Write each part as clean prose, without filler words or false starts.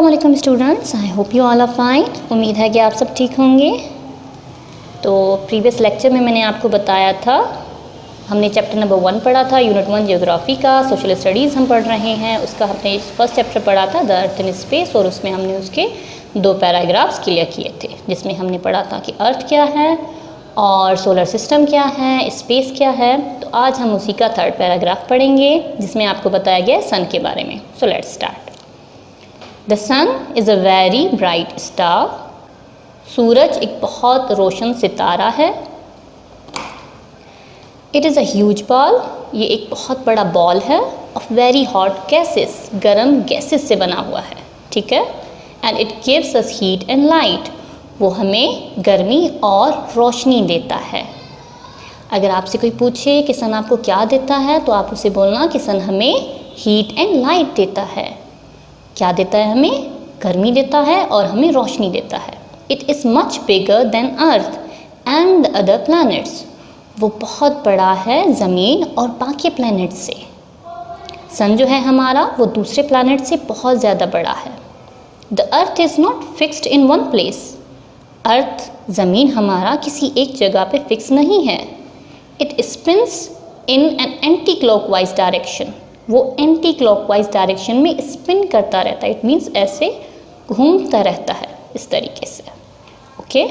अस्सलामुअलैकुम students, I hope you all are fine. उम्मीद है कि आप सब ठीक होंगे। तो प्रीवियस लेक्चर में मैंने आपको बताया था, हमने चैप्टर नंबर 1 पढ़ा था, यूनिट 1 ज्योग्राफी का। सोशल स्टडीज़ हम पढ़ रहे हैं, उसका हमने फर्स्ट चैप्टर पढ़ा था द अर्थ इन स्पेस, और उसमें हमने उसके 2 पैराग्राफ्स क्लियर किए थे, जिसमें हमने पढ़ा था कि अर्थ क्या है और सोलर सिस्टम क्या है, स्पेस क्या है। तो आज हम उसी का 3rd पैराग्राफ पढ़ेंगे, जिसमें आपको बताया गया है सन के बारे में। So let's start. The sun is a very bright star. सूरज एक बहुत रोशन सितारा है। It is a huge ball. ये एक बहुत बड़ा बॉल है। ऑफ वेरी हॉट गैसेस, गर्म गैसेस से बना हुआ है, ठीक है। And it gives us heat and light. वो हमें गर्मी और रोशनी देता है। अगर आपसे कोई पूछे कि सन आपको क्या देता है, तो आप उसे बोलना कि सन हमें हीट एंड लाइट देता है। क्या देता है? हमें गर्मी देता है और हमें रोशनी देता है। It is much bigger than earth and the other planets. वो बहुत बड़ा है ज़मीन और बाकी प्लैनेट से। सन जो है हमारा, वो दूसरे प्लैनेट से बहुत ज़्यादा बड़ा है। The earth is not fixed in one place. Earth ज़मीन हमारा किसी एक जगह पे फिक्स नहीं है। It spins in an anti clockwise direction. वो एंटी क्लॉकवाइज डायरेक्शन में स्पिन करता रहता है। इट मीन्स ऐसे घूमता रहता है, इस तरीके से। Okay.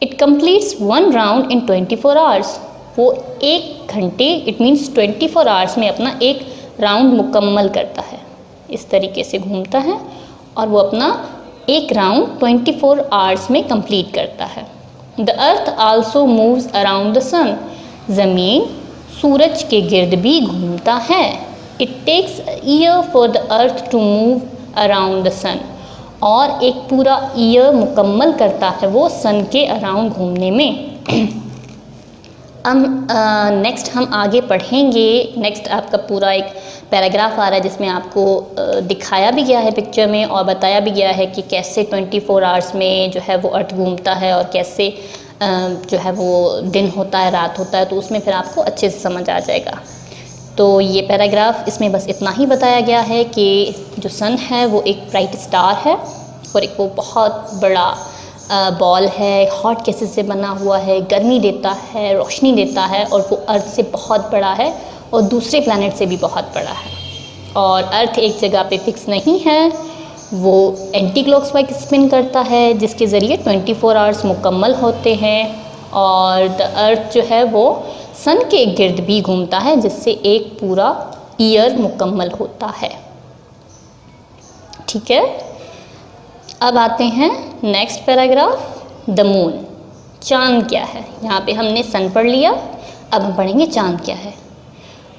It completes 1 round in 24 hours. वो 1 घंटे, इट मीन्स 24 आवर्स में अपना एक राउंड मुकम्मल करता है। इस तरीके से घूमता है और वो अपना एक राउंड 24 आवर्स में कंप्लीट करता है। The earth also moves around the sun. ज़मीन सूरज के गिर्द भी घूमता है। It takes year for the earth to move around the sun. और एक पूरा ईयर मुकम्मल करता है वो सन के अराउंड घूमने में। अब नेक्स्ट हम आगे पढ़ेंगे। नेक्स्ट आपका पूरा एक पैराग्राफ आ रहा है, जिसमें आपको दिखाया भी गया है पिक्चर में और बताया भी गया है कि कैसे 24 आवर्स में जो है वो अर्थ घूमता है और कैसे जो है वो दिन होता है, रात होता है। तो उसमें फिर आपको अच्छे से समझ आ जाएगा। तो ये पैराग्राफ, इसमें बस इतना ही बताया गया है कि जो सन है वो एक ब्राइट स्टार है और एक वो बहुत बड़ा बॉल है, हॉट गैसेस से बना हुआ है, गर्मी देता है, रोशनी देता है, और वो अर्थ से बहुत बड़ा है और दूसरे प्लैनेट से भी बहुत बड़ा है। और अर्थ एक जगह पे फिक्स नहीं है, वो एंटी क्लॉकवाइज स्पिन करता है, जिसके ज़रिए 24 आवर्स मुकम्मल होते हैं। और द अर्थ जो है वो सन के गिर्द भी घूमता है, जिससे एक पूरा ईयर मुकम्मल होता है, ठीक है। अब आते हैं नेक्स्ट पैराग्राफ, द मून। चाँद क्या है? यहाँ पे हमने सन पढ़ लिया, अब हम पढ़ेंगे चाँद क्या है।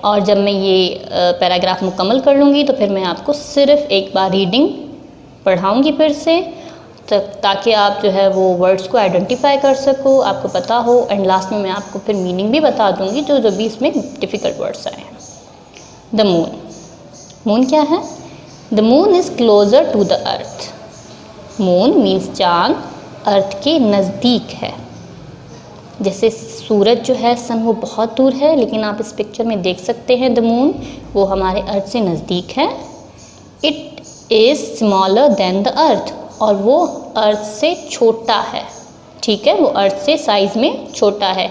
और जब मैं ये पैराग्राफ मुकम्मल कर लूँगी तो फिर मैं आपको सिर्फ एक बार रीडिंग पढ़ाऊँगी फिर से, ताकि आप जो है वो वर्ड्स को आइडेंटिफाई कर सको, आपको पता हो। एंड लास्ट में मैं आपको फिर मीनिंग भी बता दूँगी जो भी इसमें डिफ़िकल्ट वर्ड्स आए हैं। The moon. मून क्या है? The moon is closer to the earth. Moon means चाँद अर्थ के नज़दीक है। जैसे सूरज जो है, सन वो बहुत दूर है, लेकिन आप इस पिक्चर में देख सकते हैं द मून वो हमारे अर्थ से नज़दीक है। It is smaller than the earth. और वो अर्थ से छोटा है, ठीक है। वो अर्थ से साइज़ में छोटा है।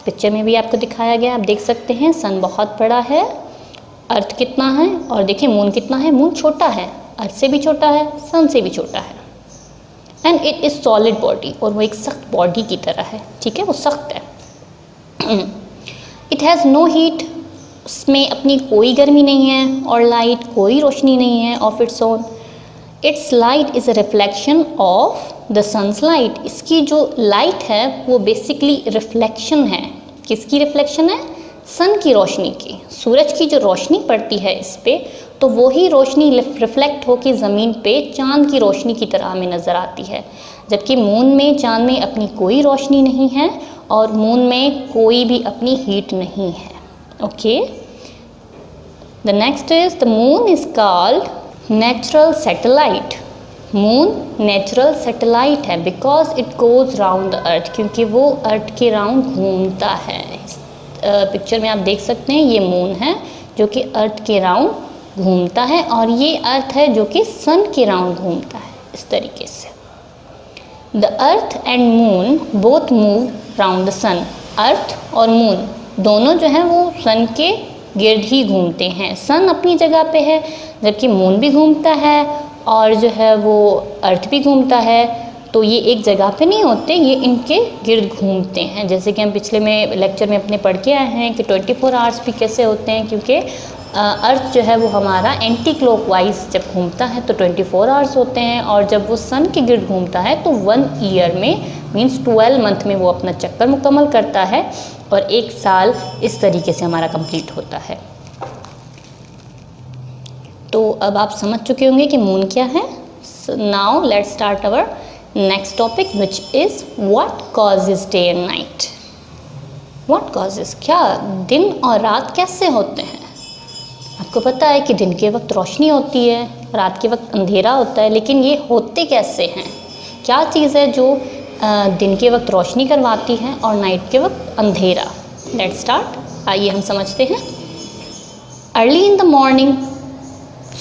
पिक्चर में भी आपको दिखाया गया, आप देख सकते हैं। सन बहुत बड़ा है, अर्थ कितना है, और देखिए मून कितना है। मून छोटा है, अर्थ से भी छोटा है, सन से भी छोटा है। And it is solid body. और वो एक सख्त बॉडी की तरह है, ठीक है, वो सख्त है। It has no heat. उसमें अपनी कोई गर्मी नहीं है, और लाइट, कोई रोशनी नहीं है of its own. Its light is a reflection of the sun's light. इसकी जो लाइट है वो बेसिकली रिफ्लेक्शन है। किसकी रिफ्लेक्शन है? सन की रोशनी की। सूरज की जो रोशनी पड़ती है इस पर, तो वही रोशनी रिफ्लेक्ट होकर ज़मीन पे चाँद की रोशनी की तरह हमें नज़र आती है। जबकि मून में, चाँद में अपनी कोई रोशनी नहीं है, और मून में कोई भी अपनी हीट नहीं है। Okay. The next is the moon is called natural satellite. Moon natural satellite है because it goes round the earth, क्योंकि वो अर्थ के राउंड घूमता है। पिक्चर में आप देख सकते हैं ये मून है जो कि अर्थ के राउंड घूमता है, और ये अर्थ है जो कि सन के राउंड घूमता है इस तरीके से। The earth and moon both move round the sun. Earth और मून दोनों जो हैं वो सन के गिर्द ही घूमते हैं। सन अपनी जगह पे है, जबकि मून भी घूमता है, और जो है वो अर्थ भी घूमता है। तो ये एक जगह पे नहीं होते, ये इनके गिर्द घूमते हैं। जैसे कि हम पिछले में लेक्चर में अपने पढ़ के आए हैं कि 24 आवर्स भी कैसे होते हैं, क्योंकि अर्थ जो है वो हमारा एंटी क्लॉकवाइज जब घूमता है तो 24 आवर्स होते हैं, और जब वो सन के गिर्द घूमता है तो 1 ईयर में मीन्स 12 मंथ में वो अपना चक्कर मुकम्मल करता है, और एक साल इस तरीके से हमारा कंप्लीट होता है। तो अब आप समझ चुके होंगे कि मून क्या है। Now let's start our next topic which is what causes day and night. What causes, क्या दिन और रात कैसे होते हैं। आपको पता है कि दिन के वक्त रोशनी होती है, रात के वक्त अंधेरा होता है, लेकिन ये होते कैसे हैं। क्या चीज़ है जो दिन के वक्त रोशनी करवाती है और नाइट के वक्त अंधेरा। लेट्स स्टार्ट, आइए हम समझते हैं। अर्ली इन द मॉर्निंग,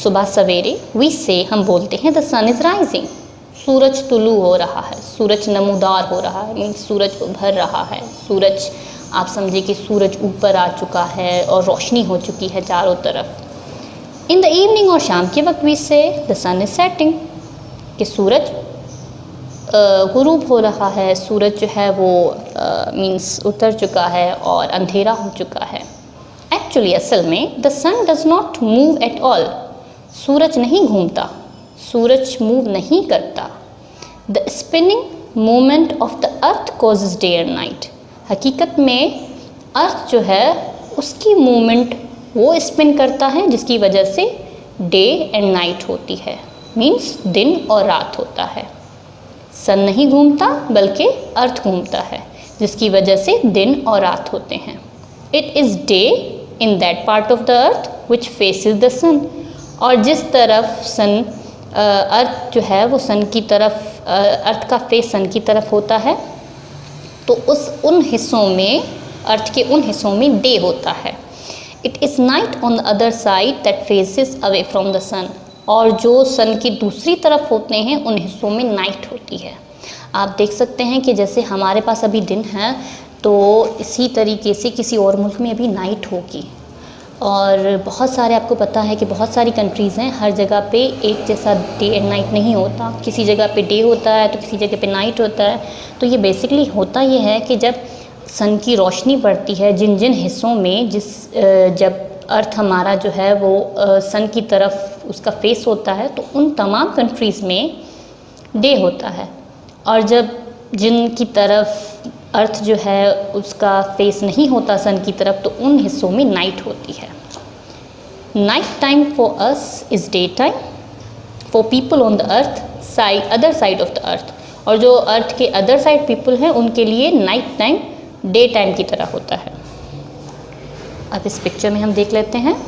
सुबह सवेरे, वी से हम बोलते हैं द सन इज़ राइजिंग, सूरज तुलू हो रहा है, सूरज नमूदार हो रहा है, मीन्स सूरज उभर रहा है। सूरज, आप समझिए कि सूरज ऊपर आ चुका है और रोशनी हो चुकी है चारों तरफ। इन द इवनिंग, और शाम के वक्त, वी से द सन इज़ सेटिंग, कि सूरज गुरूब हो रहा है, सूरज जो है वो मीन्स उतर चुका है और अंधेरा हो चुका है। एक्चुअली असल में the sun does not move at all, सूरज नहीं घूमता, सूरज मूव नहीं करता। The spinning movement of the earth causes day and night, हकीकत में अर्थ जो है उसकी मूवमेंट वो स्पिन करता है जिसकी वजह से डे एंड नाइट होती है, मीन्स दिन और रात होता है। सन नहीं घूमता बल्कि अर्थ घूमता है, जिसकी वजह से दिन और रात होते हैं। It is day in that part of the earth which faces the sun, और जिस तरफ सन अर्थ जो है वो सन की तरफ, अर्थ का फेस सन की तरफ होता है, तो उन हिस्सों में, अर्थ के उन हिस्सों में डे होता है। It is night on the other side that faces away from the sun, और जो सन की दूसरी तरफ होते हैं उन हिस्सों में नाइट होती है। आप देख सकते हैं कि जैसे हमारे पास अभी दिन है, तो इसी तरीके से किसी और मुल्क में अभी नाइट होगी। और बहुत सारे, आपको पता है कि बहुत सारी कंट्रीज़ हैं, हर जगह पे एक जैसा डे एंड नाइट नहीं होता, किसी जगह पे डे होता है तो किसी जगह पे नाइट होता है। तो ये बेसिकली होता ये है कि जब सन की रोशनी पड़ती है जिन जिन हिस्सों में, जब अर्थ हमारा जो है वो सन की तरफ उसका फेस होता है, तो उन तमाम कंट्रीज़ में डे होता है, और जब जिनकी तरफ अर्थ जो है उसका फेस नहीं होता सन की तरफ, तो उन हिस्सों में नाइट होती है। Night time for us is day time, for people on the earth side, other side of the अर्थ, और जो अर्थ के अदर साइड पीपल हैं उनके लिए नाइट टाइम डे टाइम की तरह होता है। अब इस पिक्चर में हम देख लेते हैं।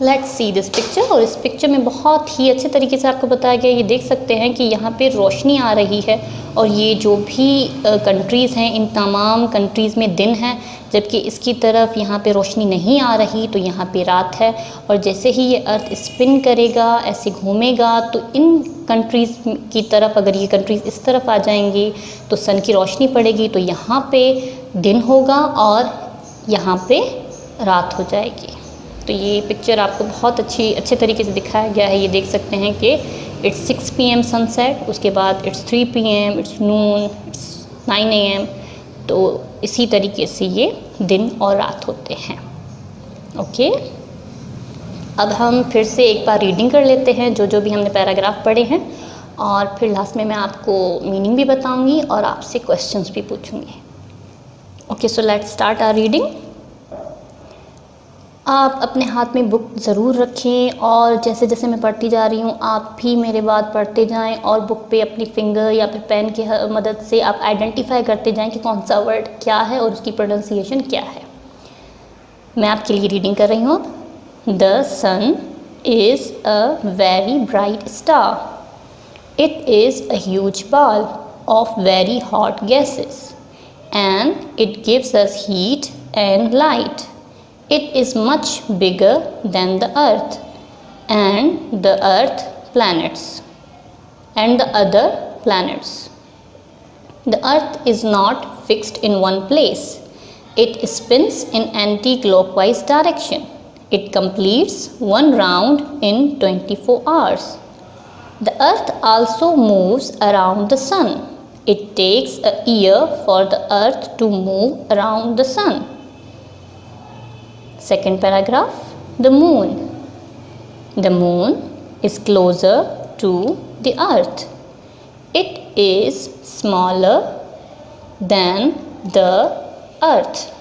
लेट्स सी दिस पिक्चर, और इस पिक्चर में बहुत ही अच्छे तरीके से आपको बताया गया। ये देख सकते हैं कि यहाँ पे रोशनी आ रही है, और ये जो भी कंट्रीज़ हैं इन तमाम कंट्रीज़ में दिन है, जबकि इसकी तरफ यहाँ पे रोशनी नहीं आ रही, तो यहाँ पे रात है। और जैसे ही ये अर्थ स्पिन करेगा, ऐसे घूमेगा, तो इन कंट्रीज़ की तरफ, अगर ये कंट्रीज़ इस तरफ आ जाएंगी तो सन की रोशनी पड़ेगी, तो यहाँ पे दिन होगा और यहाँ पे रात हो जाएगी। तो ये पिक्चर आपको बहुत अच्छे तरीके से दिखाया गया है। ये देख सकते हैं कि इट्स 6 PM सनसेट, उसके बाद it's 3 PM, it's Noon, it's 9 AM। तो इसी तरीके से ये दिन और रात होते हैं। ओके, अब हम फिर से एक बार रीडिंग कर लेते हैं जो भी हमने पैराग्राफ पढ़े हैं, और फिर लास्ट में मैं आपको मीनिंग भी बताऊंगी और आपसे क्वेश्चंस भी पूछूंगी। Okay, so let's start our reading. आप अपने हाथ में बुक ज़रूर रखें, और जैसे जैसे मैं पढ़ती जा रही हूँ आप भी मेरे बाद पढ़ते जाएं, और बुक पे अपनी फिंगर या फिर पेन की मदद से आप आइडेंटिफाई करते जाएं कि कौन सा वर्ड क्या है और उसकी प्रोनाउंसिएशन क्या है। मैं आपके लिए रीडिंग कर रही हूँ। The sun is a very bright star. It is a huge ball of very hot gases, and it gives us heat and light. It is much bigger than the Earth and the Earth planets and the other planets. The Earth is not fixed in one place. It spins in anti-clockwise direction. It completes one round in 24 hours. The Earth also moves around the Sun. It takes a year for the Earth to move around the Sun. Second paragraph, the Moon. The Moon is closer to the Earth. It is smaller than the Earth.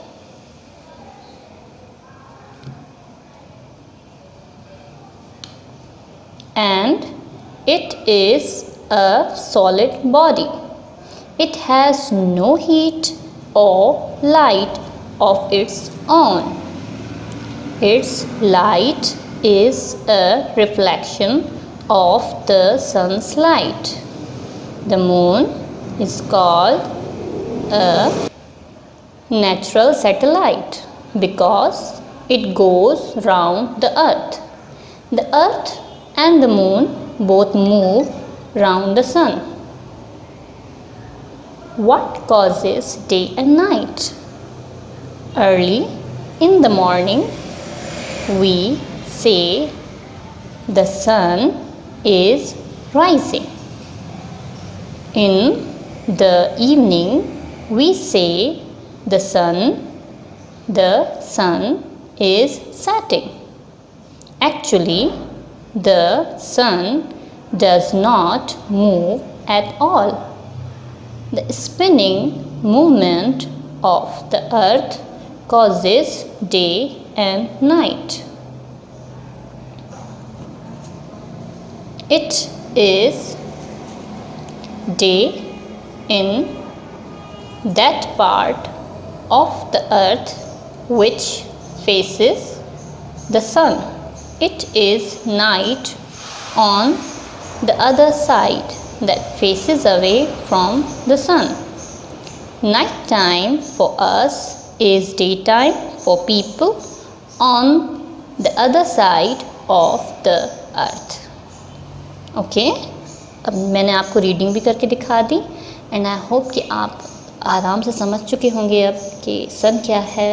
And it is a solid body. It has no heat or light of its own. Its light is a reflection of the sun's light. The moon is called a natural satellite because it goes round the earth. The earth and the moon both move round the sun. What causes day and night? Early in the morning, we say the sun is rising. In the evening, we say the sun is setting. Actually, the sun does not move at all. The spinning movement of the earth causes day and night. It is day in that part of the earth which faces the sun. It is night on the other side that faces away from the sun. Night time for us is daytime for people on the other side of the earth. Okay अब मैंने आपको reading भी करके दिखा दी and I hope कि आप आराम से समझ चुके होंगे अब कि सन क्या है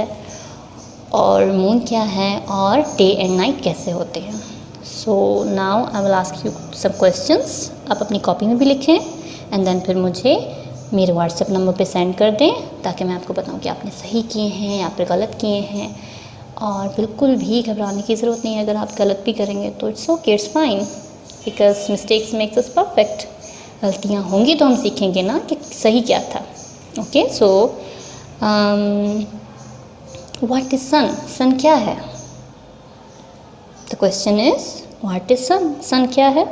और मून क्या है और डे एंड नाइट कैसे होते हैं. So now I will ask you some questions. आप अपनी कॉपी में भी लिखें एंड देन फिर मुझे मेरे व्हाट्सएप नंबर पे सेंड कर दें ताकि मैं आपको बताऊं कि आपने सही किए हैं या फिर गलत किए हैं. और बिल्कुल भी घबराने की ज़रूरत नहीं है. अगर आप गलत भी करेंगे तो it's okay, it's fine, because mistakes makes us perfect. गलतियाँ होंगी तो हम सीखेंगे ना कि सही क्या था. Okay, so what is sun? Sun क्या है? The question is what is sun? Sun क्या है?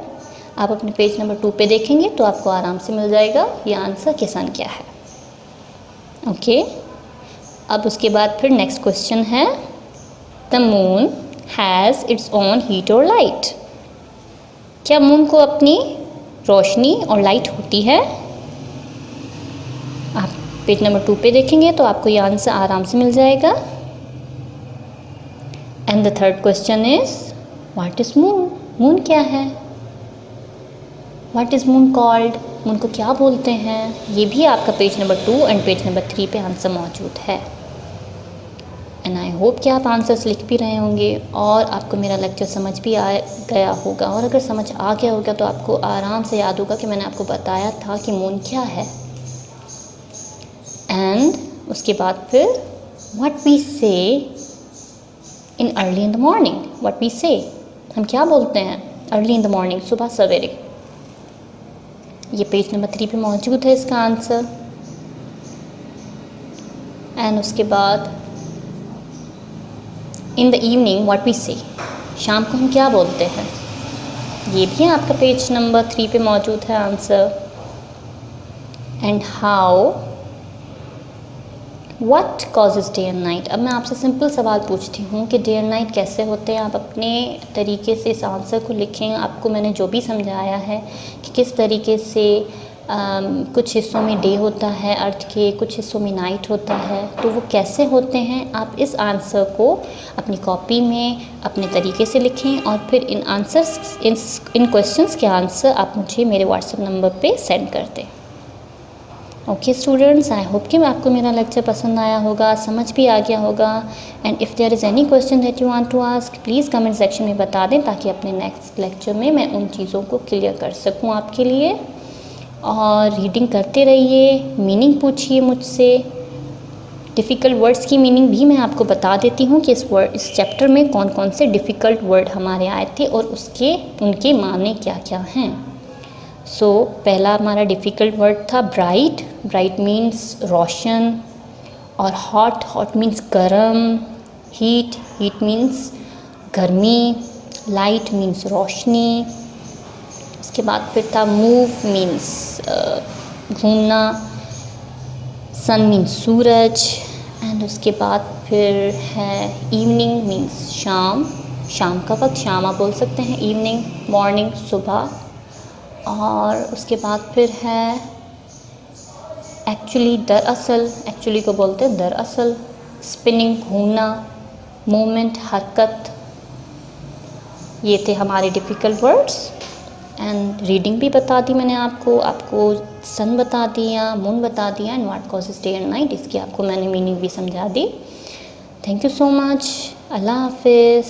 आप अपने पेज नंबर 2 पे देखेंगे तो आपको आराम से मिल जाएगा ये आंसर कि सन क्या है. ओके, अब उसके बाद फिर नेक्स्ट क्वेश्चन है the moon has its own heat और लाइट. क्या मून को अपनी रोशनी और लाइट होती है? आप पेज नंबर 2 पे देखेंगे तो आपको ये आंसर आराम से मिल जाएगा. And the third question is what is moon? Moon क्या है? What is moon called? Moon को क्या बोलते हैं? ये भी आपका page number 2 and page number 3 पे आंसर मौजूद है. एंड आई होप कि आप आंसर्स लिख भी रहे होंगे और आपको मेरा लेक्चर समझ भी आ गया होगा. और अगर समझ आ गया होगा तो आपको आराम से याद होगा कि मैंने आपको बताया था कि मून क्या है. एंड उसके बाद फिर what we say in early in the morning. What we say, हम क्या बोलते हैं अर्ली इन द मॉर्निंग, सुबह सवेरे. ये पेज नंबर 3 पे मौजूद है इसका आंसर. एंड उसके बाद in the evening what we say, शाम को हम क्या बोलते हैं. ये भी आपका पेज नंबर 3 पे मौजूद है answer. And how what causes day and night. अब मैं आपसे सिंपल सवाल पूछती हूँ कि डे एंड नाइट कैसे होते हैं. आप अपने तरीके से इस आंसर को लिखें. आपको मैंने जो भी समझाया है कि किस तरीके से कुछ हिस्सों में डे होता है अर्थ के, कुछ हिस्सों में नाइट होता है, तो वो कैसे होते हैं आप इस आंसर को अपनी कॉपी में अपने तरीके से लिखें और फिर इन क्वेश्चंस के आंसर आप मुझे मेरे व्हाट्सएप नंबर पे सेंड कर दें। ओके स्टूडेंट्स, आई होप कि आपको मेरा लेक्चर पसंद आया होगा, समझ भी आ गया होगा। And if there is any question that you want to ask, please comment section में बता दें ताकि अपने नेक्स्ट लेक्चर में मैं उन चीज़ों को क्लियर कर सकूं आपके लिए। और रीडिंग करते रहिए, मीनिंग पूछिए मुझसे। डिफ़िकल्ट वर्ड्स की मीनिंग भी मैं आपको बता देती हूँ कि इस चैप्टर में कौन कौन से डिफ़िकल्ट वर्ड हमारे आए थे और उनके माने क्या क्या हैं। सो पहला हमारा डिफ़िकल्ट वर्ड था ब्राइट। ब्राइट मीन्स रोशन। और हॉट मीन्स गर्म। हीट मीन्स गर्मी। लाइट मीन्स रोशनी। उसके बाद फिर था मूव मीन्स घूमना। सन मीन्स सूरज। एंड उसके बाद फिर है इवनिंग मीन्स शाम का वक्त, शाम आप बोल सकते हैं। इवनिंग, मॉर्निंग, सुबह। और उसके बाद फिर है एक्चुअली, दरअसल, एक्चुअली को बोलते हैं दरअसल। स्पिनिंग, घूमना। मूवमेंट, हरकत। ये थे हमारे डिफ़िकल्ट वर्ड्स। एंड रीडिंग भी बता दी मैंने आपको सन बता दिया, मून बता दिया, and what causes day and night, इसकी आपको मैंने मीनिंग भी समझा दी। Thank you so much. Allah हाफिज़।